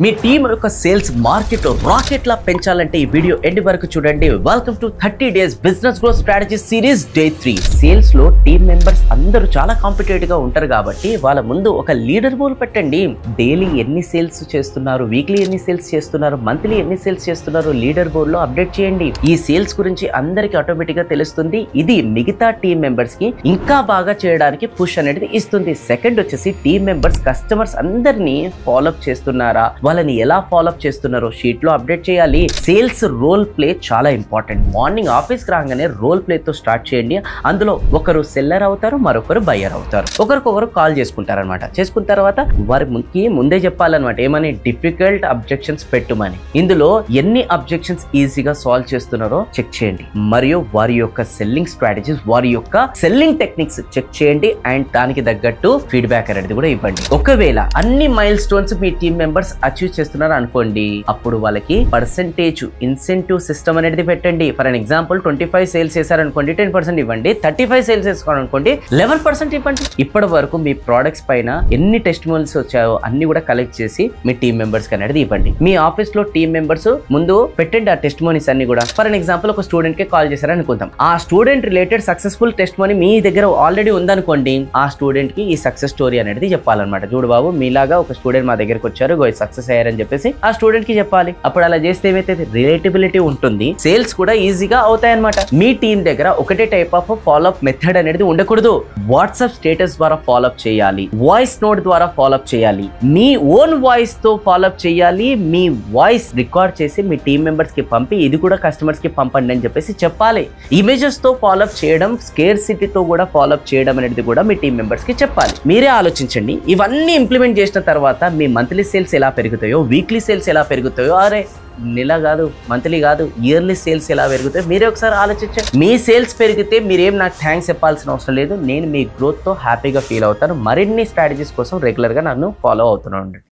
మీ team యొక్క sales market rocket లా పెంచాలంటే ఈ వీడియో ఎండ్ వరకు చూడండి. Welcome to 30 days business growth strategy series day 3. Sales లో టీమ్ మెంబర్స్ అందరూ చాలా కాంపిటేటివ్ గా ఉంటారు కాబట్టి వాళ్ళ ముందు ఒక లీడర్ బోర్డ్ పెట్టండి. డైలీ ఎన్ని సేల్స్ చేస్తున్నారు, వీక్లీ ఎన్ని సేల్స్ చేస్తున్నారు, మంత్లీ ఎన్ని సేల్స్ చేస్తున్నారు లీడర్ బోర్డ్ లో అప్డేట్ చేయండి. ఈ సేల్స్ గురించి అందరికి ఆటోమేటిక్ గా తెలుస్తుంది. ఇది మిగతా టీమ్ మెంబర్స్ కి ఇంకా బాగా చేయడానికి పుష్ అనేది ఇస్తుంది. సెకండ్ వచ్చేసి టీమ్ మెంబర్స్ కస్టమర్స్ అందరినీ ఫాలోఅప్ చేస్తున్నారా, వాళ్ళని ఎలా ఫాలోఅప్ చేస్తున్నారో షీట్ లో అప్డేట్ చేయాలి. సేల్స్ రోల్ ప్లే చాలా ఇంపార్టెంట్. మార్నింగ్ ఆఫీస్ కి రాగానే రోల్ ప్లే తో స్టార్ట్ చేయండి. అందులో ఒకరు సెల్లర్ అవుతారు, మరొకరు బయ్యర్ అవుతారు. ఒకరికొకరు కాల్ చేసుకుంటారనమాట. చేసుకున్న తర్వాత వారికి ముందే చెప్పాలన్నమాట ఏమని, డిఫికల్ట్ అబ్జెక్షన్స్ పెట్టుమని. ఇందులో ఎన్ని అబ్జెక్షన్స్ ఈజీగా సాల్వ్ చేస్తున్నారో చెక్ చేయండి, మరియు వారి యొక్క సెల్లింగ్ స్ట్రాటజీస్, వారి యొక్క సెల్లింగ్ టెక్నిక్స్ చెక్ చేయండి. అండ్ దానికి తగ్గట్టు ఫీడ్బ్యాక్ అనేది కూడా ఇవ్వండి. ఒకవేళ అన్ని మైల్ స్టోన్స్ మీ టీమ్ మెంబర్స్ అచీవ్ చేస్తున్నారు అనుకోండి, అప్పుడు వాళ్ళకి పర్సెంటేజ్ ఇన్సెంటివ్ సిస్టమ్ అనేది పెట్టండి. ఫర్ అన్ ఎగ్జాంపుల్ 25 సేల్స్ చేశారనుకోండి 10% ఇవ్వండి. 35 సేల్స్ చేసుకోవాలనుకోండి 11% ఇవ్వండి. ఇప్పటి వరకు మీ ప్రొడక్ట్స్ పైన ఎన్ని టెస్టిమోనియల్స్ వచ్చాయో అన్ని కూడా కలెక్ట్ చేసి మీ టీమ్ మెంబర్స్ కి అనేది ఇవ్వండి. మీ ఆఫీస్ లో టీమ్ మెంబర్స్ ముందు పెట్టండి ఆ టెస్టిమోనీస్ అన్ని కూడా. ఫర్ అన్ ఎగ్జాంపుల్ ఒక స్టూడెంట్ కి కాల్ చేశారు అనుకుందాం. ఆ స్టూడెంట్ రిలేటెడ్ సక్సెస్ఫుల్ టెస్టిమోనీ మీ దగ్గర ఆల్రెడీ ఉందనుకోండి, ఆ స్టూడెంట్ కి ఈ సక్సెస్ స్టోరీ అనేది చెప్పాలన్నమాట. చూడు బాబు, మీలాగా ఒక స్టూడెంట్ మా దగ్గరకు వచ్చారు, సక్సెస్ అయ్యారని చెప్పేసి ఆ స్టూడెంట్ కి చెప్పాలి. అప్పుడు అలా చేస్తే ఏమైతే రిలేటబిలిటీ ఉంటుంది, సేల్స్ కూడా ఈజీగా అవుతాయి అనమాట. మీ టీం దగ్గర ఒకటే టైప్ ఆఫ్ ఫాలోఅప్ మెథడ్ అనేది ఉండకూడదు. వాట్సాప్ స్టేటస్ ద్వారా ఫాలోఅప్ చేయాలి, వాయిస్ నోట్ ద్వారా ఫాలోఅప్ చేయాలి, మీ ఓన్ వాయిస్ తో ఫాలోఅప్ చేయాలి. మీ వాయిస్ రికార్డ్ చేసి మీ టీం మెంబర్స్ కి పంపి ఇది కూడా కస్టమర్స్ కి పంపండి అని చెప్పేసి చెప్పాలి. ఇమేజెస్ తో ఫాలోఅప్ చేయడం, స్కేర్ సిటీతో కూడా ఫాలోఅప్ చేయడం అనేది కూడా మీ టీం మెంబర్స్ కి చెప్పాలి. మీరే ఆలోచించండి. ఇవన్నీ ఇంప్లిమెంట్ చేసిన తర్వాత మీ మంత్లీ సేల్స్ ఎలా పెరుగుతాయో, వీక్లీ సేల్స్ ఎలా పెరుగుతాయో, అరే నెల కాదు, మంత్లీ కాదు, ఇయర్లీ సేల్స్ ఎలా పెరుగుతాయో మీరే ఒకసారి ఆలోచించండి. మీ సేల్స్ పెరిగితే మీరేం నాకు థ్యాంక్స్ చెప్పాల్సిన అవసరం లేదు. నేను మీ గ్రోత్ తో హ్యాపీగా ఫీల్ అవుతాను. మరిన్ని స్ట్రాటజీస్ కోసం రెగ్యులర్ గా నన్ను ఫాలో అవుతూనే ఉండండి.